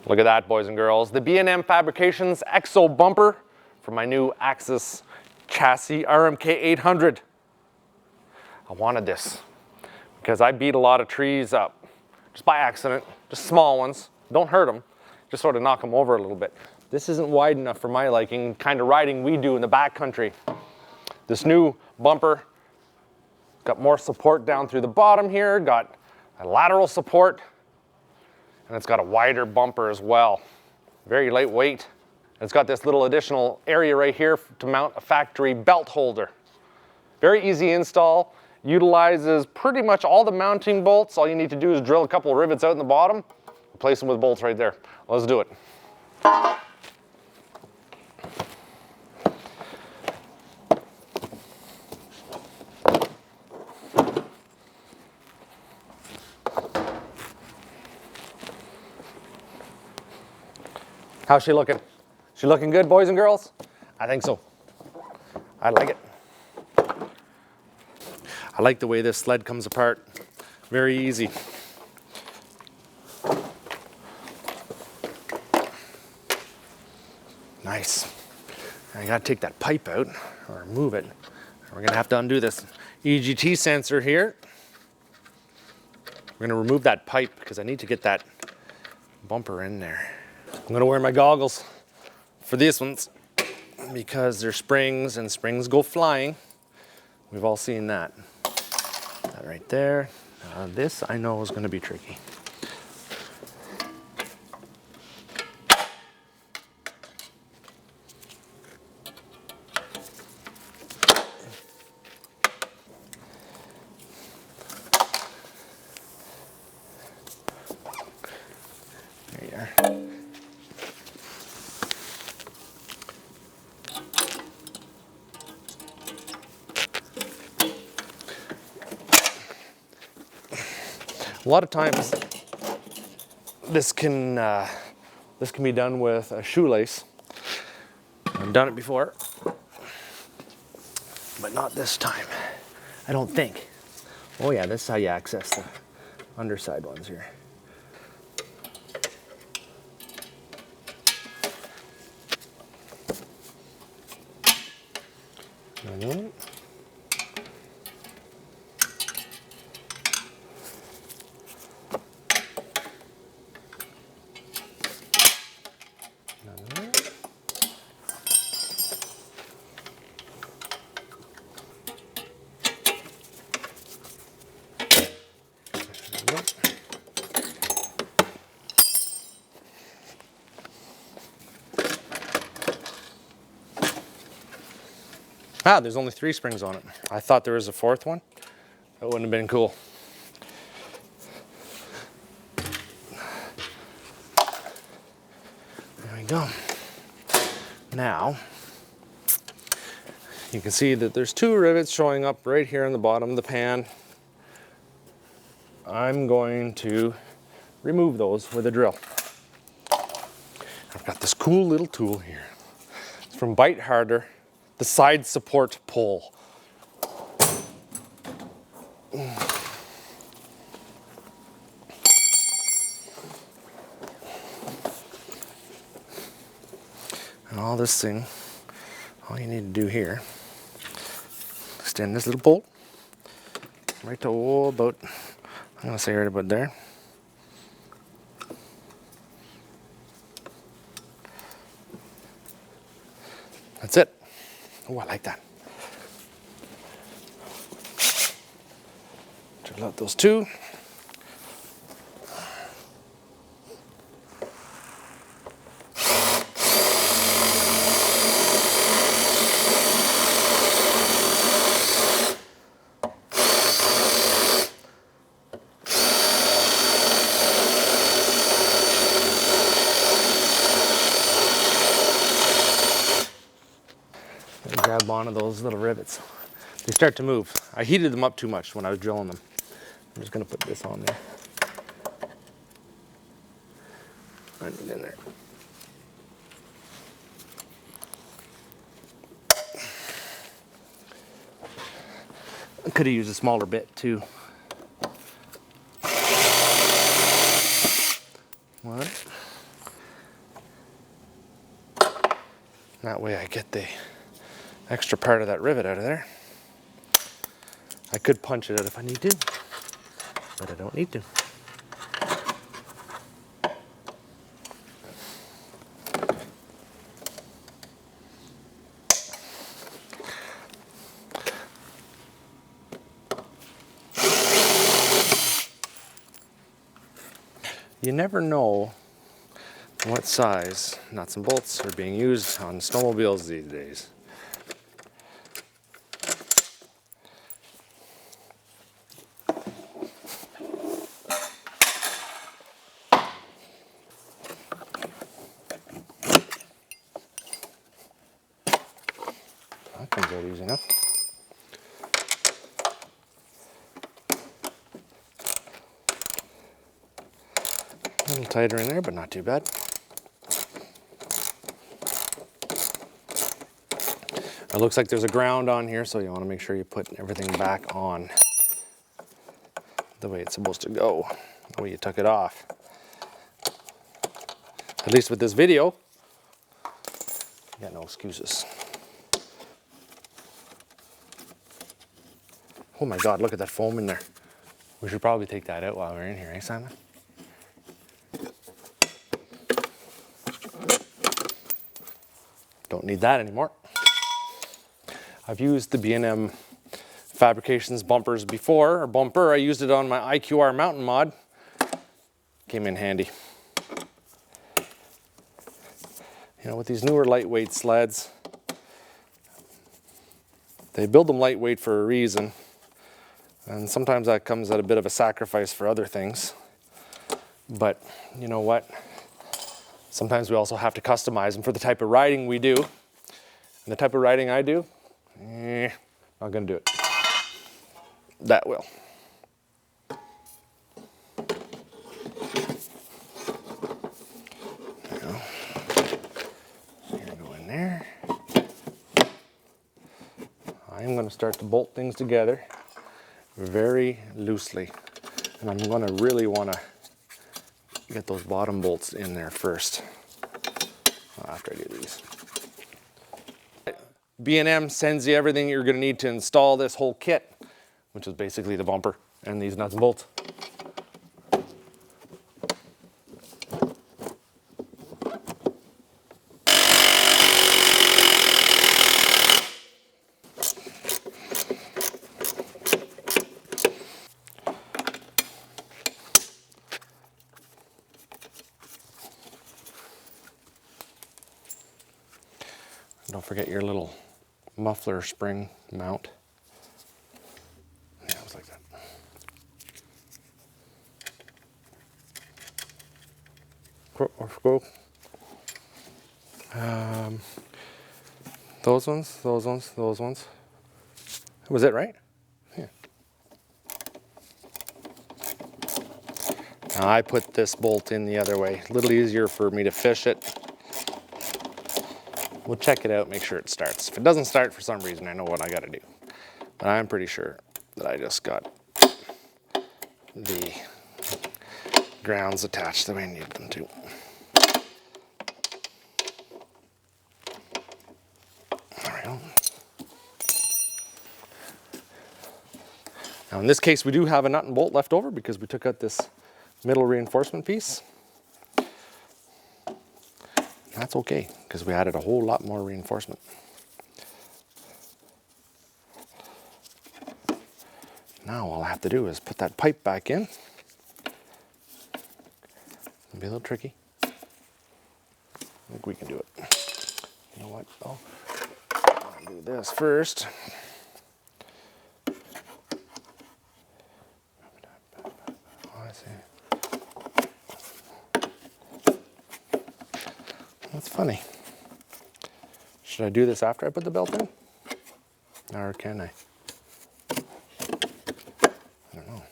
Look at that, boys and girls. The B&M Fabrications Exo bumper for my new AXYS chassis RMK 800. I wanted this because I beat a lot of trees up just by accident, just small ones. Don't hurt them, just sort of knock them over a little bit. This isn't wide enough for my liking, kind of riding we do in the backcountry. This new bumper got more support down through the bottom here, got a lateral support, and it's got a wider bumper as well. Very lightweight. It's got this little additional area right here to mount a factory belt holder. Very easy install. Utilizes pretty much all the mounting bolts. All you need to do is drill a couple of rivets out in the bottom, replace them with bolts right there. Let's do it. How's she looking? She looking good, boys and girls? I think so. I like it. I like the way this sled comes apart. Very easy. Nice. I gotta take that pipe out or move it. We're gonna have to undo this EGT sensor here. We're gonna remove that pipe because I need to get that bumper in there. I'm gonna wear my goggles for these ones because they're springs and springs go flying. We've all seen that. That right there. This I know is gonna be tricky. There you are. A lot of times this can be done with a shoelace. I've done it before, but not this time, I don't think. Oh yeah, this is how you access the underside ones here. Ah, there's only 3 springs on it. I thought there was a 4th one. That wouldn't have been cool. There we go. Now, you can see that there's 2 rivets showing up right here on the bottom of the pan. I'm going to remove those with a drill. I've got this cool little tool here. It's from Bite Harder. The side support pole. And all this thing, all you need to do here, extend this little bolt right to about, I'm gonna say right about there. That's it. Oh, I like that. Drill out those 2. Grab onto those little rivets. They start to move. I heated them up too much when I was drilling them. I'm just going to put this on there. Right in there. I could have used a smaller bit too. One, That way I get the extra part of that rivet out of there. I could punch it out if I need to, but I don't need to. You never know what size nuts and bolts are being used on snowmobiles these days. That comes out easy enough. A little tighter in there, but not too bad. It looks like there's a ground on here, so you want to make sure you put everything back on the way it's supposed to go, the way you took it off. At least with this video, you got no excuses. Oh my God, look at that foam in there. We should probably take that out while we're in here, eh, Simon? Don't need that anymore. I've used the B&M Fabrications bumpers before, or bumper. I used it on my IQR mountain mod. Came in handy. You know, with these newer lightweight sleds, they build them lightweight for a reason. And sometimes that comes at a bit of a sacrifice for other things. But you know what? Sometimes we also have to customize them for the type of riding we do. And the type of riding I do, not gonna do it. That will. Now, here, go in there. I'm gonna start to bolt things together very loosely. And I'm gonna really wanna get those bottom bolts in there first, after I do these. B&M sends you everything you're gonna need to install this whole kit, which is basically the bumper and these nuts and bolts. Don't forget your little muffler spring mount. Yeah, it was like that. Screw. Those ones. Was it right? Yeah. Now I put this bolt in the other way. A little easier for me to fish it. We'll check it out, make sure it starts. If it doesn't start for some reason, I know what I gotta do. But I'm pretty sure that I just got the grounds attached the way I need them to. There we go. Now in this case, we do have a nut and bolt left over because we took out this middle reinforcement piece. That's okay, because we added a whole lot more reinforcement. Now all I have to do is put that pipe back in. It'll be a little tricky. I think we can do it. You know what, though? I'll do this first. Oh, I see. That's funny. Should I do this after I put the belt in? Or can I? I don't know.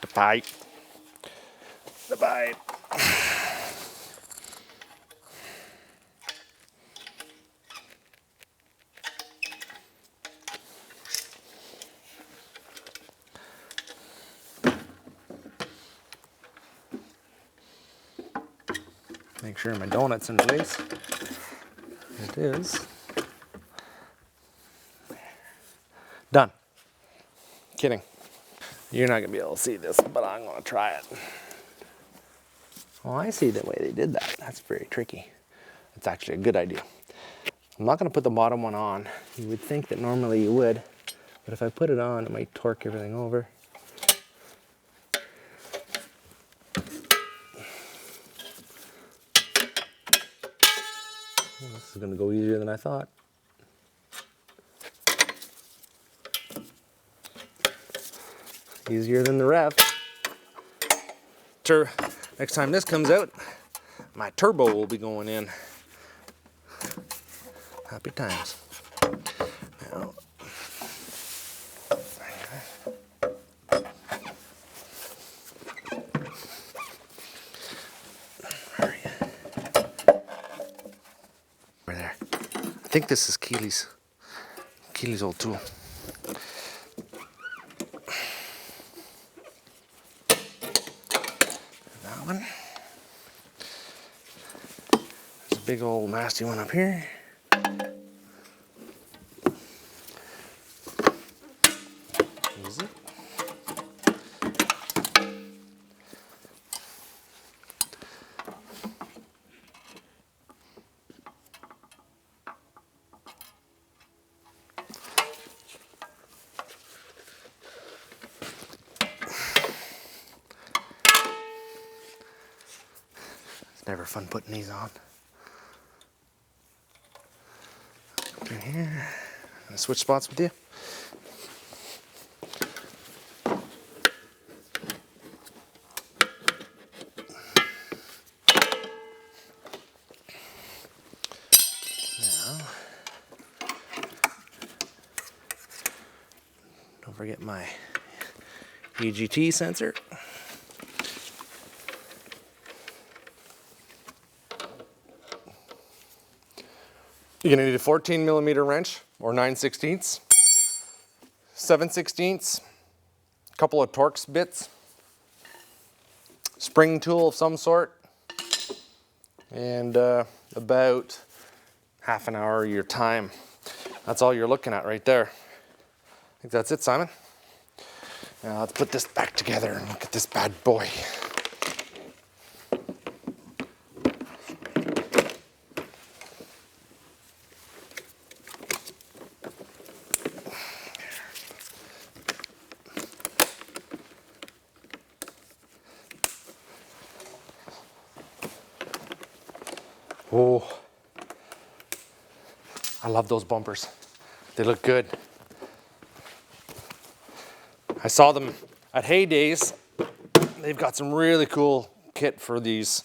The pipe. The pipe. Make sure my donut's in place. It is. Done. Kidding. You're not gonna be able to see this, but I'm gonna try it. Oh, I see the way they did that. That's very tricky. It's actually a good idea. I'm not gonna put the bottom one on. You would think that normally you would, but if I put it on, it might torque everything over. Well, this is gonna go easier than I thought. Easier than the rev. Next time this comes out, my turbo will be going in. Happy times. Now, over there. I think this is Keely's old tool. That one. There's a big old nasty one up here. Easy. It's never fun putting these on. Through here. I'm gonna switch spots with you. Now, don't forget my EGT sensor. You're gonna need a 14mm wrench or 9/16, 7/16, a couple of Torx bits, spring tool of some sort, and about half an hour of your time. That's all you're looking at right there. I think that's it, Simon. Now let's put this back together and look at this bad boy. Oh, I love those bumpers. They look good. I saw them at Heydays. They've got some really cool kit for these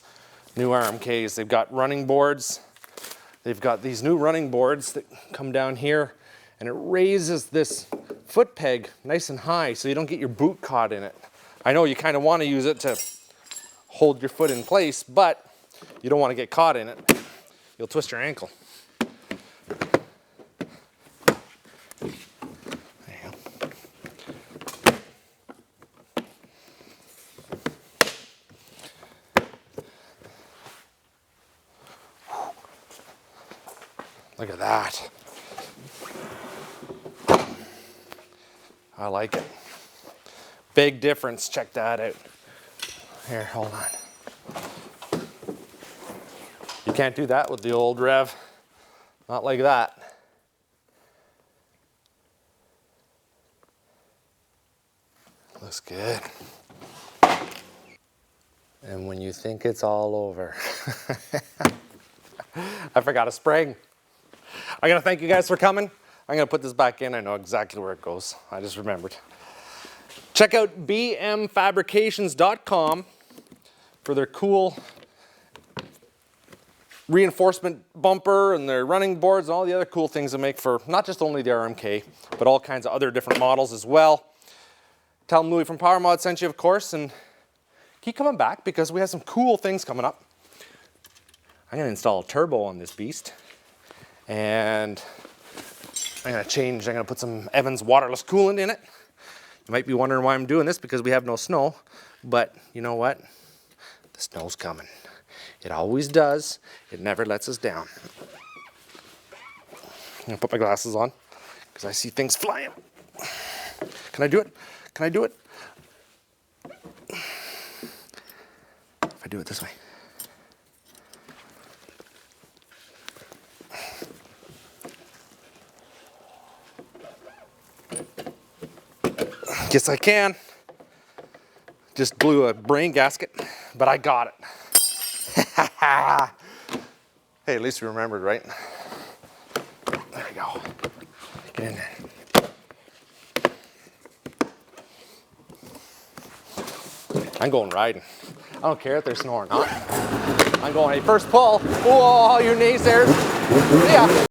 new RMKs. They've got running boards. They've got these new running boards that come down here, and it raises this foot peg nice and high so you don't get your boot caught in it. I know you kind of want to use it to hold your foot in place, but you don't want to get caught in it. You'll twist your ankle. There you go. Look at that. I like it. Big difference. Check that out. Here, hold on. You can't do that with the old rev. Not like that. Looks good. And when you think it's all over, I forgot a spring. I gotta thank you guys for coming. I'm gonna put this back in. I know exactly where it goes. I just remembered. Check out bmfabrications.com for their cool reinforcement bumper and their running boards and all the other cool things they make for not just only the RMK, but all kinds of other different models as well. Tell them Louis from PowerModz sent you, of course, and keep coming back because we have some cool things coming up. I'm gonna install a turbo on this beast, and I'm gonna put some Evans waterless coolant in it. You might be wondering why I'm doing this, because we have no snow, but you know what? The snow's coming. It always does. It never lets us down. I'm gonna put my glasses on because I see things flying. Can I do it? Can I do it? If I do it this way. Yes, I can. Just blew a brain gasket, but I got it. Hey, at least we remembered, right? There we go. Get in there. I'm going riding. I don't care if they're snoring, huh? I'm going, hey, first pull. Oh, all you naysayers. Yeah.